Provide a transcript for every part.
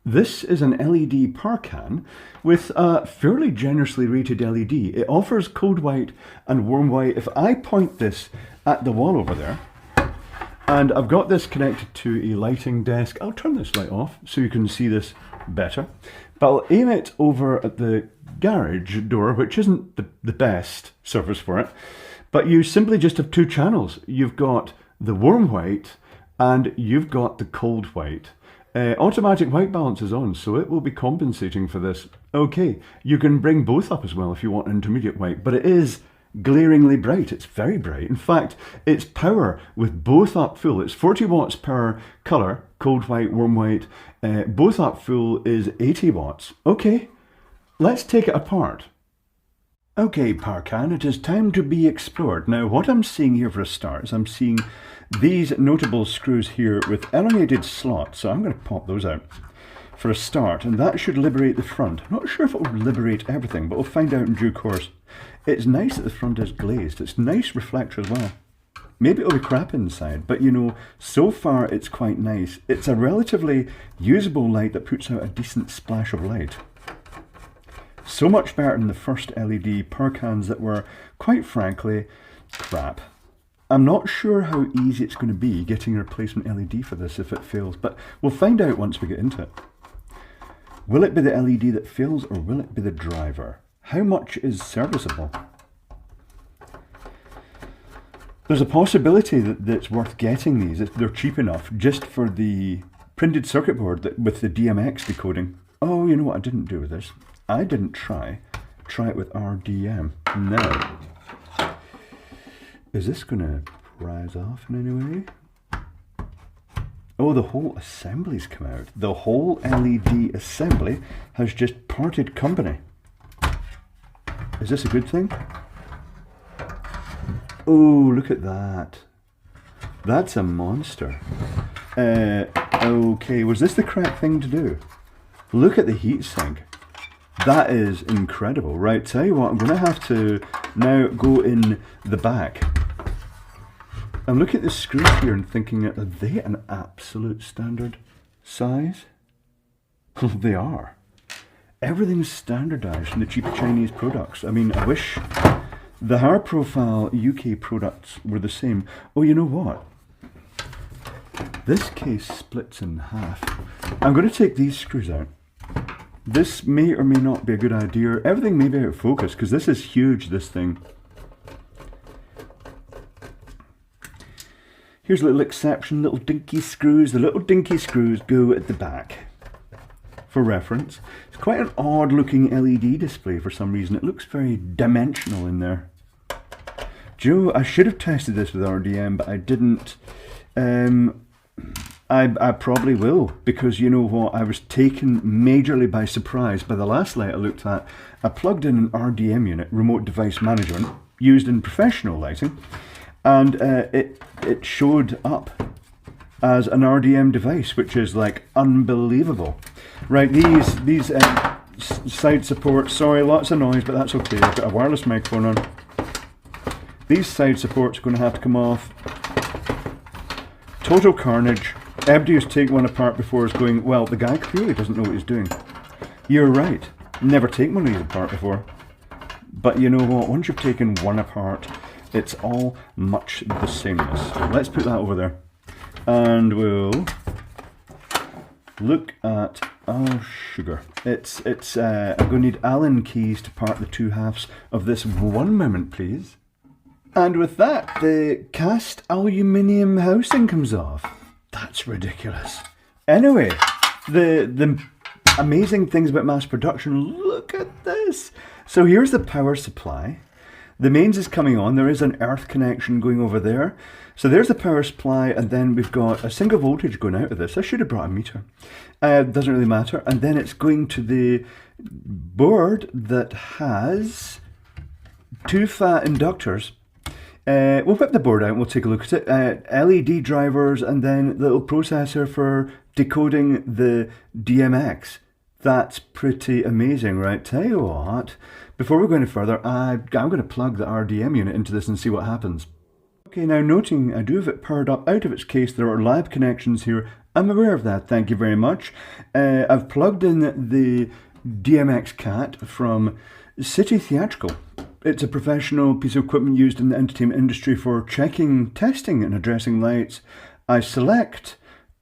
This is an LED power can with a fairly generously rated LED. It offers cold white and warm white. If I point this at the wall over there, and I've got this connected to a lighting desk, I'll turn this light off so you can see this better, but I'll aim it over at the garage door, which isn't the best surface for it, but you simply just have two channels. You've got the warm white and you've got the cold white. Automatic white balance is on, so it will be compensating for this. Okay, you can bring both up as well if you want intermediate white, but it is glaringly bright. It's very bright. In fact, its power with both up full, it's 40 watts per colour, cold white, warm white, both up full is 80 watts. Okay, let's take it apart. Okay, power can, it is time to be explored. Now, what I'm seeing here for a start is I'm seeing these notable screws here with elongated slots, so I'm going to pop those out for a start, and that should liberate the front. I'm not sure if it will liberate everything, but we'll find out in due course. It's nice that the front is glazed. It's a nice reflector as well. Maybe it'll be crap inside, but you know, so far it's quite nice. It's a relatively usable light that puts out a decent splash of light. So much better than the first LED power cans that were, quite frankly, crap. I'm not sure how easy it's going to be getting a replacement LED for this if it fails, but we'll find out once we get into it. Will it be the LED that fails, or will it be the driver? How much is serviceable? There's a possibility that it's worth getting these if they're cheap enough just for the printed circuit board with the DMX decoding. Oh, you know what I didn't do with this? I didn't try it with RDM. Now, is this going to rise off in any way? Oh, the whole assembly's come out. The whole LED assembly has just parted company. Is this a good thing? Oh, look at that. That's a monster. Okay, was this the correct thing to do? Look at the heatsink. That is incredible. Right, tell you what, I'm going to have to now go in the back. I'm looking at the screws here and thinking, are they an absolute standard size? They are. Everything's standardised from the cheap Chinese products. I mean, I wish the higher profile UK products were the same. Oh, you know what? This case splits in half. I'm going to take these screws out. This may or may not be a good idea. Everything may be out of focus because this is huge, this thing. Here's a little exception, little dinky screws. The little dinky screws go at the back. For reference, it's quite an odd looking LED display for some reason. It looks very dimensional in there. Joe, I should have tested this with RDM, but I didn't. I probably will, because you know what, I was taken majorly by surprise by the last light I looked at. I plugged in an RDM unit, remote device management, used in professional lighting, and it showed up as an RDM device, which is like unbelievable. Right, these side supports, sorry, lots of noise, but that's okay. I've got a wireless microphone on. These side supports are going to have to come off. Total carnage. Everybody who's taken one apart before is going, well, the guy clearly doesn't know what he's doing. You're right. Never taken one of these apart before. But you know what? Once you've taken one apart, it's all much the sameness. Let's put that over there. And we'll look at our sugar. I'm going to need Allen keys to part the two halves of this. One moment, please. And with that, the cast aluminium housing comes off. That's ridiculous. Anyway, the amazing things about mass production, look at this. So here's the power supply. The mains is coming on. There is an earth connection going over there. So there's the power supply, and then we've got a single voltage going out of this. I should have brought a meter. Doesn't really matter. And then it's going to the board that has two fat inductors. We'll whip the board out and we'll take a look at it. LED drivers, and then the little processor for decoding the DMX. That's pretty amazing, right? Tell you what, before we go any further, I'm going to plug the RDM unit into this and see what happens. Okay, now noting I do have it powered up out of its case, there are lab connections here I'm aware of that, thank you very much. I've plugged in the DMX Cat from City Theatrical. It's a professional piece of equipment used in the entertainment industry for checking, testing and addressing lights. I select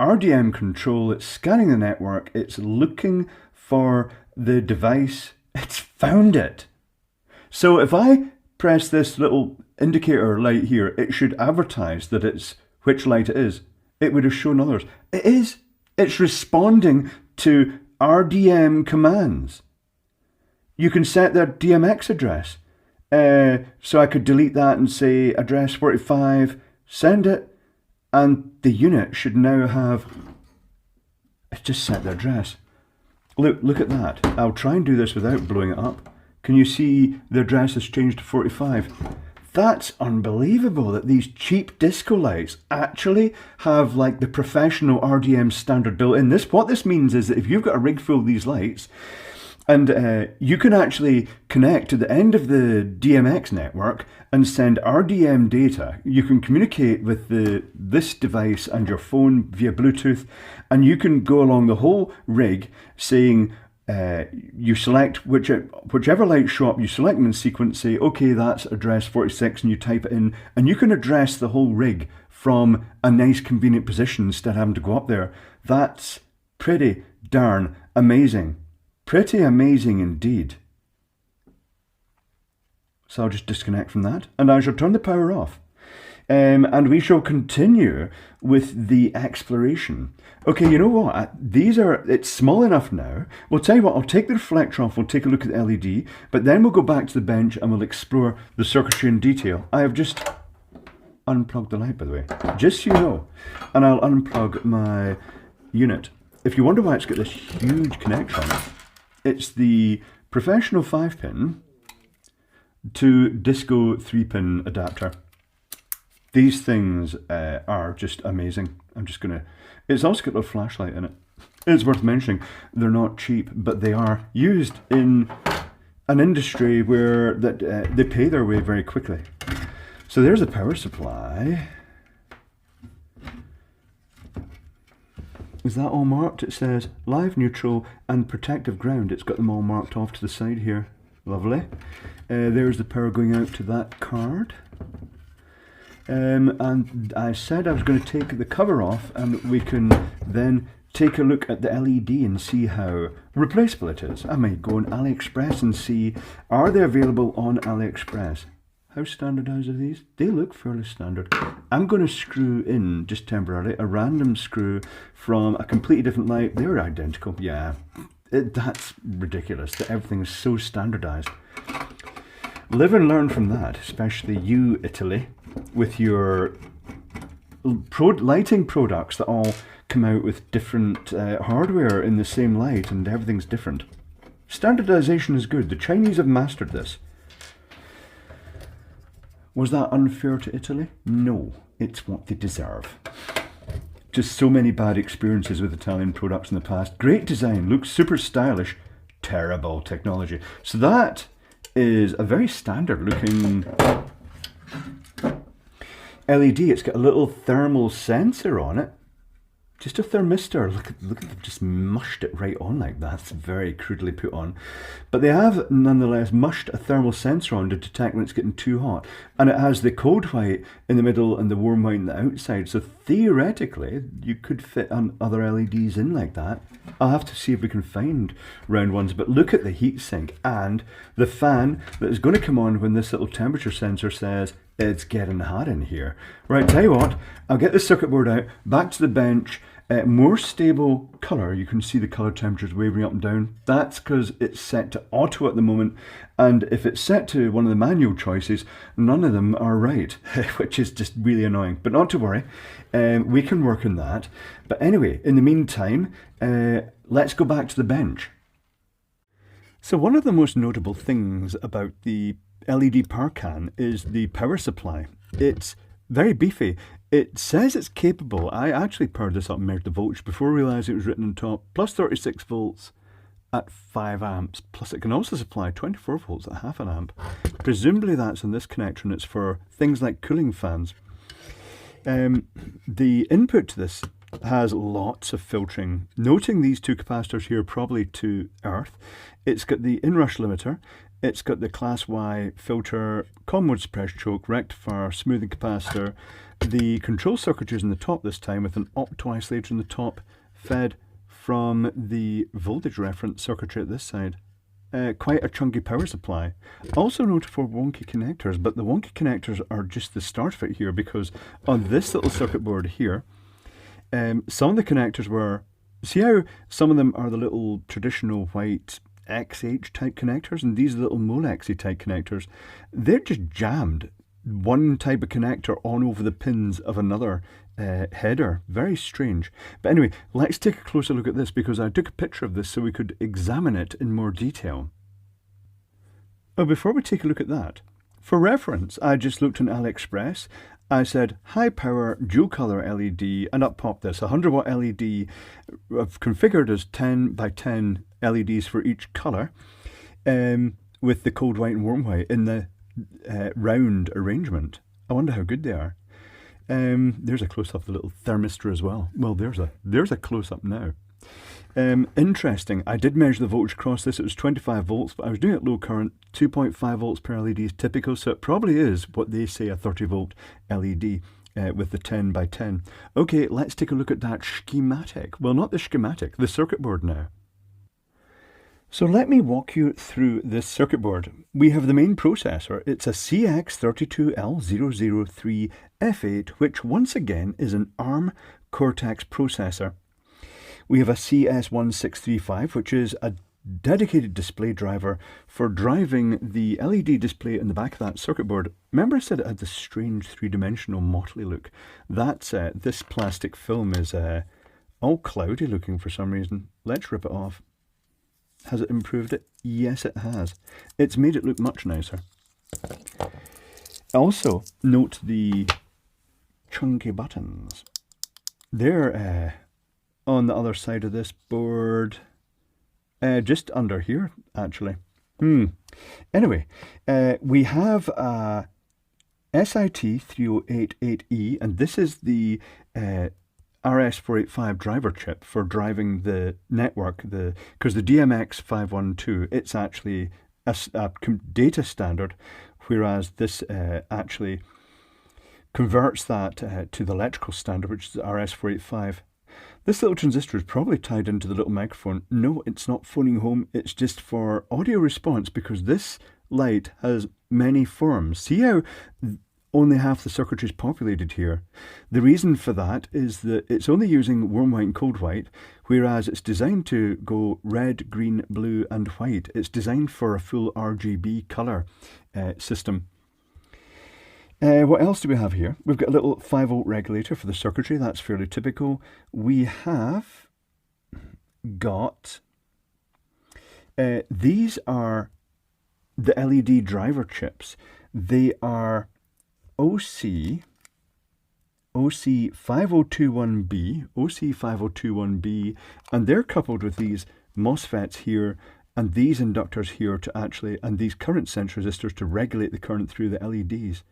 RDM control, it's scanning the network, it's looking for the device, it's found it. So if I press this little indicator light here, it should advertise that it's which light it is. It would have shown others. It is. It's responding to RDM commands. You can set their DMX address. So I could delete that and say address 45, send it, and the unit should now have, it's just set the address. Look at that. I'll try and do this without blowing it up. Can you see the address has changed to 45? That's unbelievable that these cheap disco lights actually have like the professional RDM standard built in. What this means is that if you've got a rig full of these lights, and you can actually connect to the end of the DMX network and send RDM data. You can communicate with this device and your phone via Bluetooth, and you can go along the whole rig saying, you select whichever light show up, you select them in sequence, say, okay, that's address 46, and you type it in, and you can address the whole rig from a nice convenient position instead of having to go up there. That's pretty darn amazing. Pretty amazing indeed. So I'll just disconnect from that and I shall turn the power off. And we shall continue with the exploration. Okay, you know what? It's small enough now. We'll tell you what, I'll take the reflector off, we'll take a look at the LED, but then we'll go back to the bench and we'll explore the circuitry in detail. I have just unplugged the light, by the way, just so you know. And I'll unplug my unit. If you wonder why it's got this huge connection, it's the professional 5-pin to disco 3-pin adapter. These things are just amazing. It's also got a flashlight in it. It's worth mentioning, they're not cheap, but they are used in an industry where they pay their way very quickly. So there's the power supply. Is that all marked? It says live, neutral and protective ground. It's got them all marked off to the side here. Lovely. There's the power going out to that card. And I said I was going to take the cover off and we can then take a look at the LED and see how replaceable it is. I might go on AliExpress and see, are they available on AliExpress? How standardized are these? They look fairly standard. I'm going to screw in, just temporarily, a random screw from a completely different light. They're identical. Yeah, that's ridiculous that everything is so standardized. Live and learn from that, especially you, Italy, with your lighting products that all come out with different hardware in the same light and everything's different. Standardization is good. The Chinese have mastered this. Was that unfair to Italy? No, it's what they deserve. Just so many bad experiences with Italian products in the past. Great design, looks super stylish, terrible technology. So that is a very standard looking LED. It's got a little thermal sensor on it. Just a thermistor. Look, they've just mushed it right on like that. It's very crudely put on. But they have nonetheless mushed a thermal sensor on to detect when it's getting too hot. And it has the cold white in the middle and the warm white on the outside. So theoretically, you could fit on other LEDs in like that. I'll have to see if we can find round ones. But look at the heatsink and the fan that is going to come on when this little temperature sensor says it's getting hot in here. Right, tell you what, I'll get the circuit board out, back to the bench. More stable colour, you can see the colour temperatures wavering up and down. That's because it's set to auto at the moment, and if it's set to one of the manual choices, none of them are right, which is just really annoying. But not to worry, we can work on that. But anyway, in the meantime, let's go back to the bench. So one of the most notable things about the LED power can is the power supply. It's very beefy. It says it's capable. I actually powered this up and measured the voltage before realising it was written on top. Plus 36 volts at 5 amps. Plus it can also supply 24 volts at half an amp. Presumably that's on this connector and it's for things like cooling fans. The input to this has lots of filtering. Noting these two capacitors here probably to earth. It's got the inrush limiter, it's got the class Y filter, common mode suppression choke, rectifier, smoothing capacitor. The control circuitry is in the top this time with an opto-isolator in the top, fed from the voltage reference circuitry at this side. Quite a chunky power supply. Also noted for wonky connectors, but the wonky connectors are just the start of it here, because on this little circuit board here, some of the connectors were, see how some of them are the little traditional white XH type connectors, and these little Molexy type connectors, they're just jammed one type of connector on over the pins of another header. Very strange. But anyway, let's take a closer look at this, because I took a picture of this so we could examine it in more detail. Oh, before we take a look at that, for reference, I just looked on AliExpress. I said high power dual color LED, and up popped this 100 watt LED, configured as 10 by 10 LEDs for each color, with the cold white and warm white in the round arrangement. I wonder how good they are. There's a close-up of the little thermistor as well. Well, there's a close-up now. Interesting. I did measure the voltage across this. It was 25 volts, but I was doing it low current. 2.5 volts per LED is typical, so it probably is what they say, a 30 volt LED with the 10 by 10. Okay, let's take a look at that schematic. Well, not the schematic, the circuit board now. So let me walk you through this circuit board. We have the main processor. It's a CX32L003F8, which once again is an ARM Cortex processor. We have a CS1635, which is a dedicated display driver for driving the LED display in the back of that circuit board. Remember I said it had this strange three-dimensional motley look? That's this plastic film is all cloudy looking for some reason. Let's rip it off. Has it improved it? Yes, it has. It's made it look much nicer. Also, note the chunky buttons. They're on the other side of this board, just under here, actually. Anyway, we have a SIT3088E, and this is the RS485 driver chip for driving the network, because the DMX512, it's actually a data standard, whereas this actually converts that to the electrical standard, which is RS485. This little transistor is probably tied into the little microphone. No, it's not phoning home, it's just for audio response, because this light has many forms. See how only half the circuitry is populated here? The reason for that is that it's only using warm white and cold white, whereas it's designed to go red, green, blue and white. It's designed for a full RGB colour system. What else do we have here? We've got a little 5 volt regulator for the circuitry. That's fairly typical. We have got, these are the LED driver chips. They are OC5021B, and they're coupled with these MOSFETs here and these inductors here to actually, and these current sense resistors to regulate the current through the LEDs.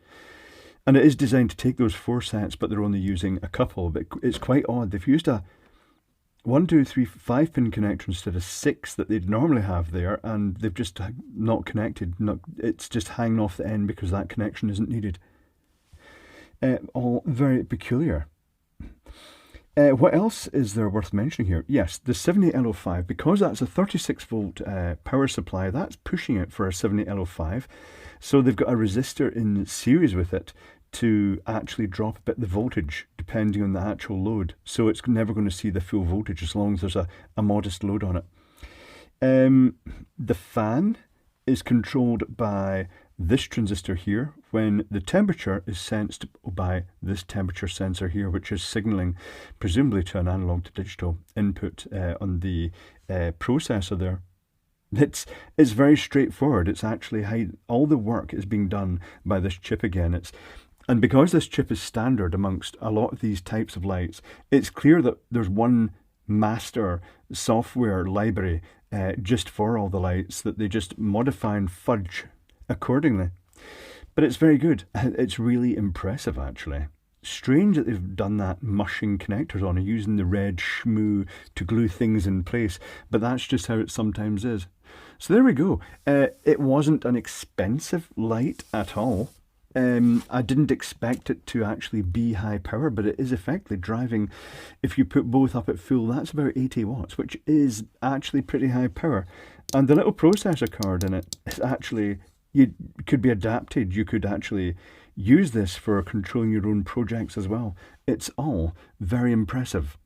And it is designed to take those 4 sets, but they're only using a couple. But it's quite odd. They've used a 1, 2, 3, 5 pin connector instead of 6 that they'd normally have there, and they've just not connected. It's just hanging off the end because that connection isn't needed. All very peculiar. What else is there worth mentioning here? Yes, the 78L05, because that's a 36 volt power supply, that's pushing it for a 78L05. So they've got a resistor in series with it to actually drop a bit the voltage depending on the actual load. So it's never going to see the full voltage as long as there's a modest load on it. The fan is controlled by this transistor here when the temperature is sensed by this temperature sensor here, which is signaling presumably to an analog to digital input on the processor there. It's very straightforward. It's actually all the work is being done by this chip again. And because this chip is standard amongst a lot of these types of lights, it's clear that there's one master software library just for all the lights that they just modify and fudge accordingly. But it's very good. It's really impressive, actually. strange that they've done that mushing connectors on and using the red schmoo to glue things in place, but that's just how it sometimes is. So there we go. It wasn't an expensive light at all. I didn't expect it to actually be high power, but it is effectively driving, if you put both up at full, that's about 80 watts, which is actually pretty high power. And the little processor card in it is actually, you could be adapted. You could actually use this for controlling your own projects as well. It's all very impressive.